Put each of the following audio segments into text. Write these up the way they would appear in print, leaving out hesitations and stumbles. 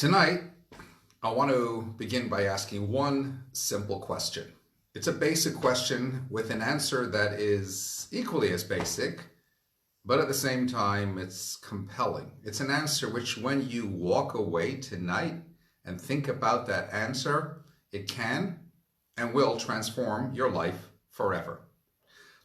Tonight, I want to begin by asking one simple question. It's a basic question with an answer that is equally as basic, but at the same time, it's compelling. It's an answer which, when you walk away tonight and think about that answer, it can and will transform your life forever.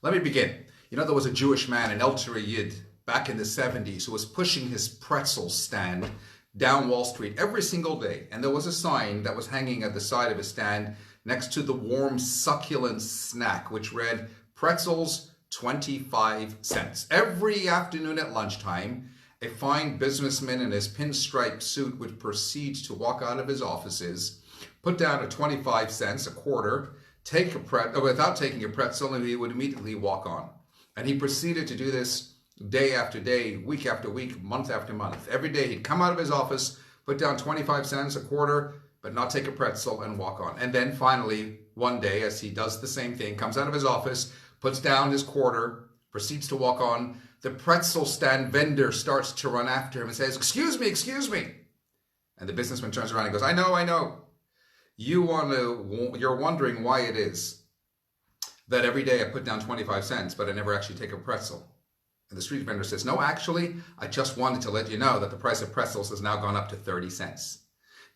Let me begin. There was a Jewish man, an elderly Yid, back in the 70s who was pushing his pretzel stand down Wall Street every single day. And there was a sign that was hanging at the side of his stand next to the warm, succulent snack, which read, "Pretzels, 25 cents. Every afternoon at lunchtime, a fine businessman in his pinstripe suit would proceed to walk out of his offices, put down a 25 cents, a quarter, without taking a pretzel, and he would immediately walk on. And he proceeded to do this day after day, week after week, month after month. Every day he'd come out of his office, put down 25 cents, a quarter, but not take a pretzel and walk on. And then finally, one day, as he does the same thing, comes out of his office, puts down his quarter, proceeds to walk on. The pretzel stand vendor starts to run after him and says, excuse me. And the businessman turns around and goes, I know. You're wondering why it is that every day I put down 25 cents, but I never actually take a pretzel. And the street vendor says, no, actually, I just wanted to let you know that the price of pretzels has now gone up to 30 cents.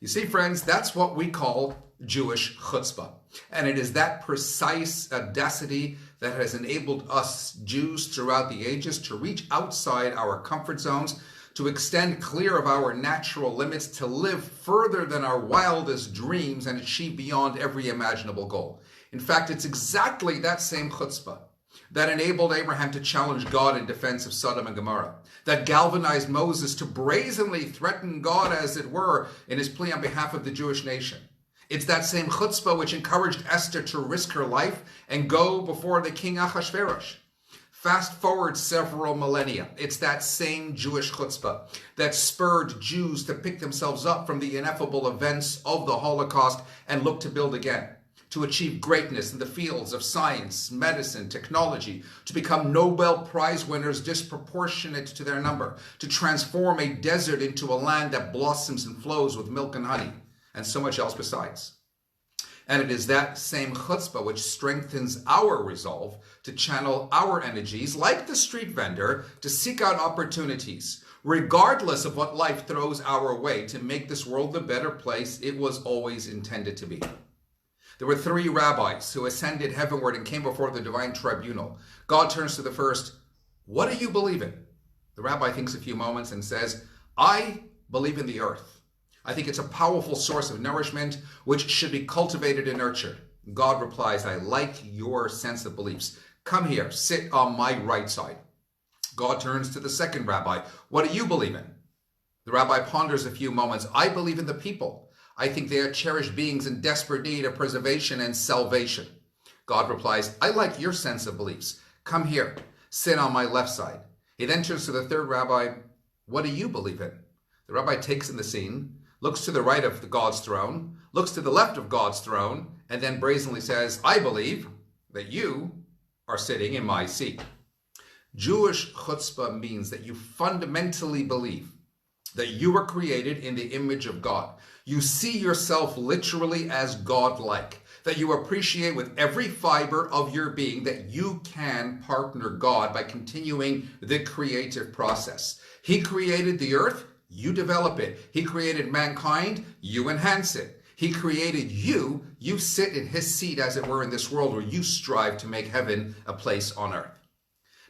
You see, friends, that's what we call Jewish chutzpah. And it is that precise audacity that has enabled us Jews throughout the ages to reach outside our comfort zones, to extend clear of our natural limits, to live further than our wildest dreams and achieve beyond every imaginable goal. In fact, it's exactly that same chutzpah that enabled Abraham to challenge God in defense of Sodom and Gomorrah, that galvanized Moses to brazenly threaten God, as it were, in his plea on behalf of the Jewish nation. It's that same chutzpah which encouraged Esther to risk her life and go before the king Ahasuerus. Fast forward several millennia, it's that same Jewish chutzpah that spurred Jews to pick themselves up from the ineffable events of the Holocaust and look to build again, to achieve greatness in the fields of science, medicine, technology, to become Nobel Prize winners disproportionate to their number, to transform a desert into a land that blossoms and flows with milk and honey, and so much else besides. And it is that same chutzpah which strengthens our resolve to channel our energies, like the street vendor, to seek out opportunities, regardless of what life throws our way, to make this world the better place it was always intended to be. There were 3 rabbis who ascended heavenward and came before the divine tribunal. God turns to the first, what do you believe in? The rabbi thinks a few moments and says, I believe in the earth. I think it's a powerful source of nourishment which should be cultivated and nurtured. God replies, I like your sense of beliefs. Come here, sit on my right side. God turns to the second rabbi. What do you believe in? The rabbi ponders a few moments. I believe in the people. I think they are cherished beings in desperate need of preservation and salvation. God replies, I like your sense of beliefs. Come here, sit on my left side. He then turns to the third rabbi. What do you believe in? The rabbi takes in the scene, looks to the right of God's throne, looks to the left of God's throne, and then brazenly says, I believe that you are sitting in my seat. Jewish chutzpah means that you fundamentally believe that you were created in the image of God. You see yourself literally as God-like, that you appreciate with every fiber of your being that you can partner God by continuing the creative process. He created the earth, you develop it. He created mankind, you enhance it. He created you, you sit in his seat, as it were, in this world where you strive to make heaven a place on earth.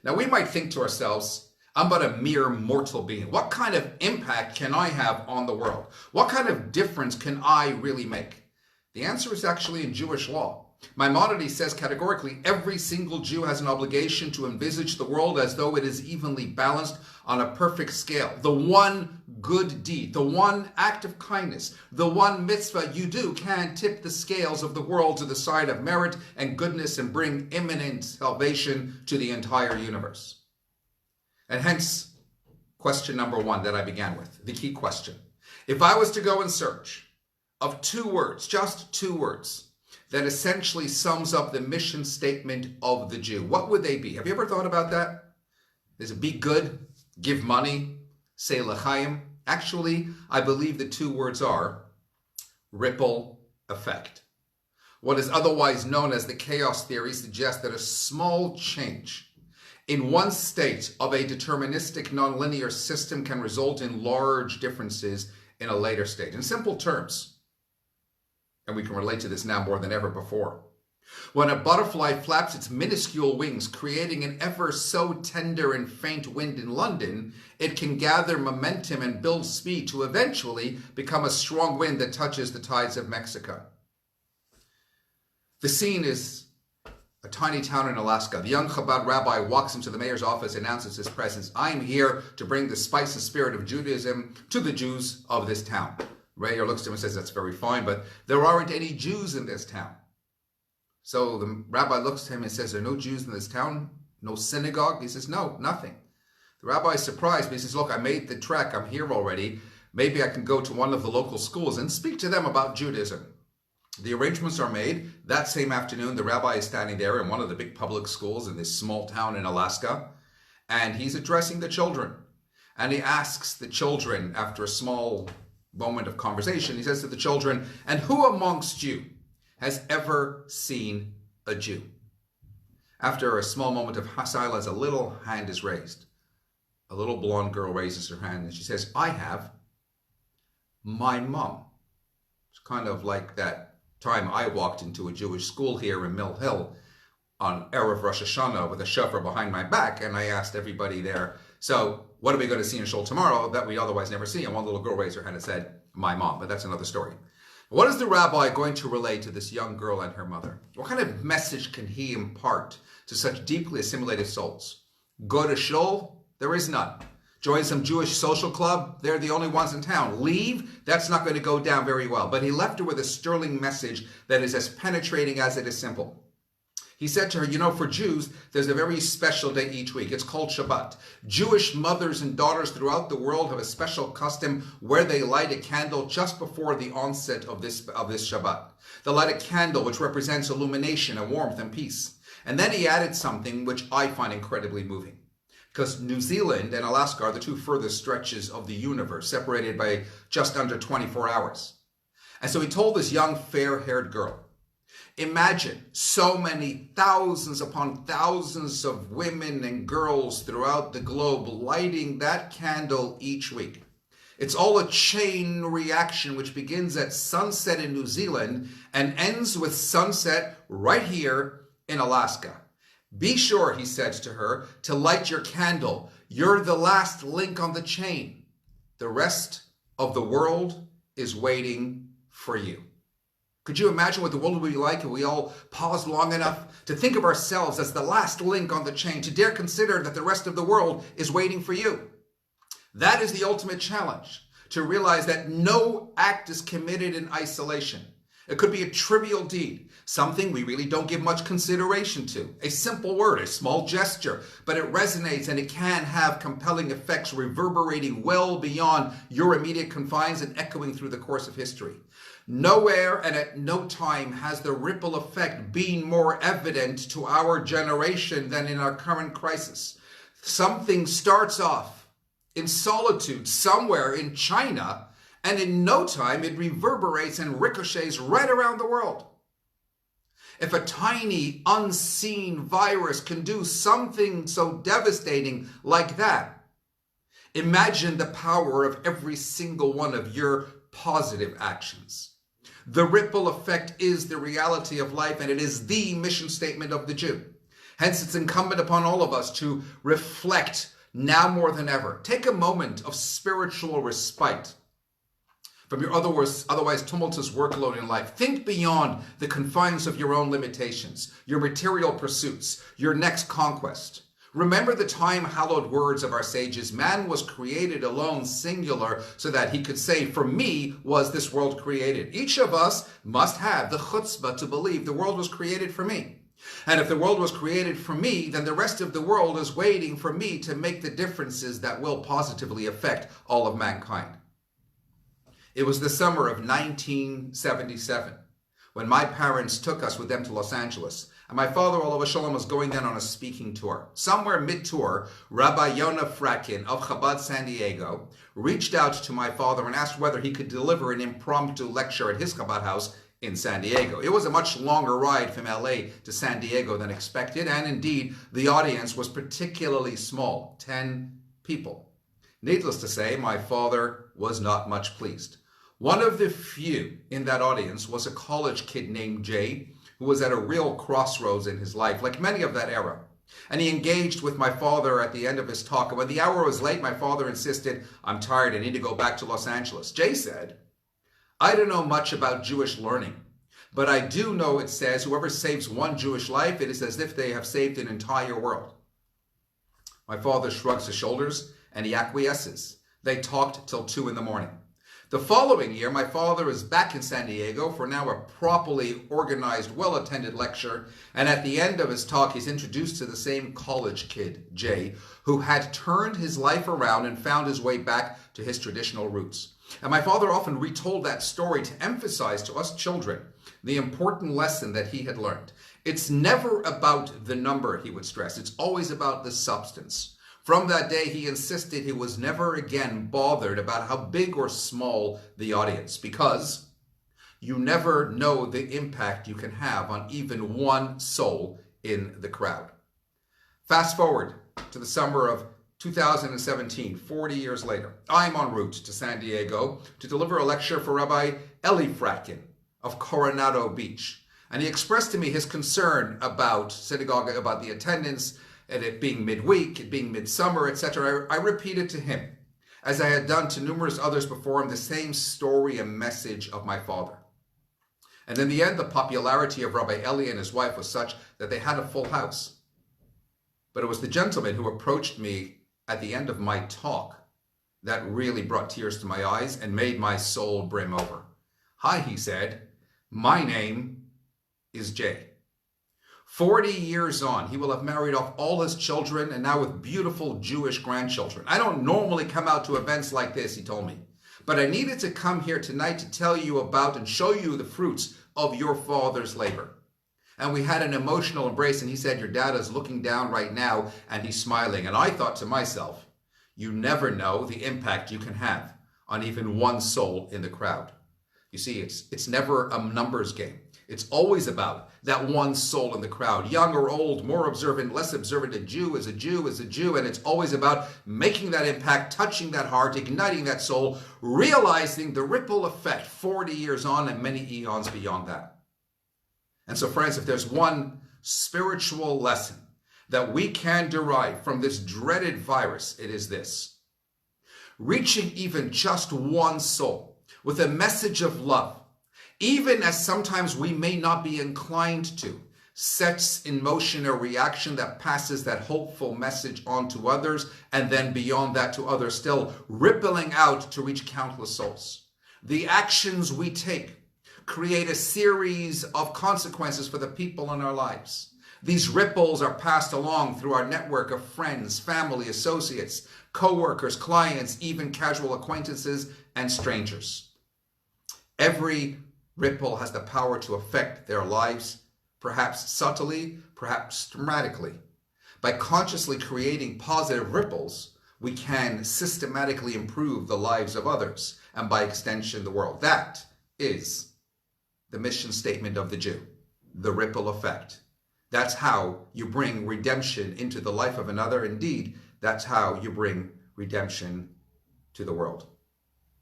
Now we might think to ourselves, I'm but a mere mortal being. What kind of impact can I have on the world? What kind of difference can I really make? The answer is actually in Jewish law. Maimonides says categorically, every single Jew has an obligation to envisage the world as though it is evenly balanced on a perfect scale. The one good deed, the one act of kindness, the one mitzvah you do can tip the scales of the world to the side of merit and goodness and bring imminent salvation to the entire universe. And hence, question number 1 that I began with, the key question. If I was to go in search of 2 words, just 2 words, that essentially sums up the mission statement of the Jew, what would they be? Have you ever thought about that? Is it be good, give money, say l'chaim? Actually, I believe the two words are ripple effect. What is otherwise known as the chaos theory suggests that a small change in one state of a deterministic nonlinear system can result in large differences in a later state. In simple terms, and we can relate to this now more than ever before, when a butterfly flaps its minuscule wings, creating an ever so tender and faint wind in London, it can gather momentum and build speed to eventually become a strong wind that touches the tides of Mexico. The scene is a tiny town in Alaska. The young Chabad rabbi walks into the mayor's office, announces his presence. "I'm here to bring the spice and spirit of Judaism to the Jews of this town." The mayor looks at him and says, "That's very fine, but there aren't any Jews in this town." So the rabbi looks at him and says, "There are no Jews in this town? No synagogue?" He says, "No, nothing." The rabbi is surprised, but he says, "Look, I made the trek. I'm here already. Maybe I can go to one of the local schools and speak to them about Judaism." The arrangements are made. That same afternoon, the rabbi is standing there in one of the big public schools in this small town in Alaska, and he's addressing the children. And he asks the children, after a small moment of conversation, he says to the children, "And who amongst you has ever seen a Jew?" After a small moment of silence, a little hand is raised. A little blonde girl raises her hand and she says, "I have. My mom." It's kind of like that time I walked into a Jewish school here in Mill Hill on Erev Rosh Hashanah with a shofar behind my back, and I asked everybody there, "So what are we going to see in Shul tomorrow that we otherwise never see?" And one little girl raised her hand and said, "My mom," but that's another story. What is the rabbi going to relate to this young girl and her mother? What kind of message can he impart to such deeply assimilated souls? Go to Shul? There is none. Join some Jewish social club? They're the only ones in town. Leave? That's not going to go down very well. But he left her with a sterling message that is as penetrating as it is simple. He said to her, "You know, for Jews, there's a very special day each week. It's called Shabbat. Jewish mothers and daughters throughout the world have a special custom where they light a candle just before the onset of this Shabbat. They light a candle which represents illumination and warmth and peace." And then he added something which I find incredibly moving. Because New Zealand and Alaska are the two furthest stretches of the universe, separated by just under 24 hours. And so he told this young fair-haired girl, imagine so many thousands upon thousands of women and girls throughout the globe lighting that candle each week. It's all a chain reaction which begins at sunset in New Zealand and ends with sunset right here in Alaska. "Be sure," he said to her, "to light your candle. You're the last link on the chain. The rest of the world is waiting for you." Could you imagine what the world would be like if we all paused long enough to think of ourselves as the last link on the chain, to dare consider that the rest of the world is waiting for you? That is the ultimate challenge, to realize that no act is committed in isolation. It could be a trivial deed, something we really don't give much consideration to, a simple word, a small gesture, but it resonates and it can have compelling effects reverberating well beyond your immediate confines and echoing through the course of history. Nowhere and at no time has the ripple effect been more evident to our generation than in our current crisis. Something starts off in solitude somewhere in China, and in no time it reverberates and ricochets right around the world. If a tiny, unseen virus can do something so devastating like that, imagine the power of every single one of your positive actions. The ripple effect is the reality of life, and it is the mission statement of the Jew. Hence, it's incumbent upon all of us to reflect now more than ever. Take a moment of spiritual respite from your otherwise tumultuous workload in life. Think beyond the confines of your own limitations, your material pursuits, your next conquest. Remember the time-hallowed words of our sages, "Man was created alone, singular, so that he could say, 'For me was this world created.'" Each of us must have the chutzpah to believe the world was created for me. And if the world was created for me, then the rest of the world is waiting for me to make the differences that will positively affect all of mankind. It was the summer of 1977 when my parents took us with them to Los Angeles. And my father, Olav Shalom, was going then on a speaking tour. Somewhere mid-tour, Rabbi Yonah Fratkin of Chabad San Diego reached out to my father and asked whether he could deliver an impromptu lecture at his Chabad house in San Diego. It was a much longer ride from LA to San Diego than expected, and indeed, the audience was particularly small, 10 people. Needless to say, my father was not much pleased. One of the few in that audience was a college kid named Jay, who was at a real crossroads in his life, like many of that era. And he engaged with my father at the end of his talk. And when the hour was late, my father insisted, "I'm tired, I need to go back to Los Angeles." Jay said, "I don't know much about Jewish learning, but I do know it says whoever saves one Jewish life, it is as if they have saved an entire world." My father shrugs his shoulders and he acquiesces. They talked till 2 in the morning. The following year, my father is back in San Diego for now a properly organized, well-attended lecture, and at the end of his talk, he's introduced to the same college kid, Jay, who had turned his life around and found his way back to his traditional roots. And my father often retold that story to emphasize to us children the important lesson that he had learned. It's never about the number, he would stress. It's always about the substance. From that day, he insisted he was never again bothered about how big or small the audience, because you never know the impact you can have on even one soul in the crowd. Fast forward to the summer of 2017, 40 years later. I'm en route to San Diego to deliver a lecture for Rabbi Eli Fratkin of Coronado Beach. And he expressed to me his concern about synagogue, about the attendance, and it being midweek, it being midsummer, etc. I repeated to him, as I had done to numerous others before him, the same story and message of my father. And in the end, the popularity of Rabbi Eli and his wife was such that they had a full house. But it was the gentleman who approached me at the end of my talk that really brought tears to my eyes and made my soul brim over. "Hi," he said, "my name is Jay. 40 years on, he will have married off all his children and now with beautiful Jewish grandchildren. I don't normally come out to events like this," he told me, "but I needed to come here tonight to tell you about and show you the fruits of your father's labor." And we had an emotional embrace, and he said, "Your dad is looking down right now and he's smiling." And I thought to myself, you never know the impact you can have on even one soul in the crowd. You see, it's never a numbers game. It's always about that one soul in the crowd, young or old, more observant, less observant. A Jew is a Jew is a Jew, and it's always about making that impact, touching that heart, igniting that soul, realizing the ripple effect 40 years on and many eons beyond that. And so, friends, if there's one spiritual lesson that we can derive from this dreaded virus, it is this: reaching even just one soul with a message of love, even as sometimes we may not be inclined to, sets in motion a reaction that passes that hopeful message on to others, and then beyond that to others still, rippling out to reach countless souls. The actions we take create a series of consequences for the people in our lives. These ripples are passed along through our network of friends, family, associates, co-workers, clients, even casual acquaintances and strangers. Every ripple has the power to affect their lives, perhaps subtly, perhaps dramatically. By consciously creating positive ripples, we can systematically improve the lives of others, and by extension, the world. That is the mission statement of the Jew, the ripple effect. That's how you bring redemption into the life of another. Indeed, that's how you bring redemption to the world.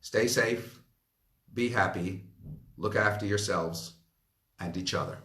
Stay safe, be happy, look after yourselves and each other.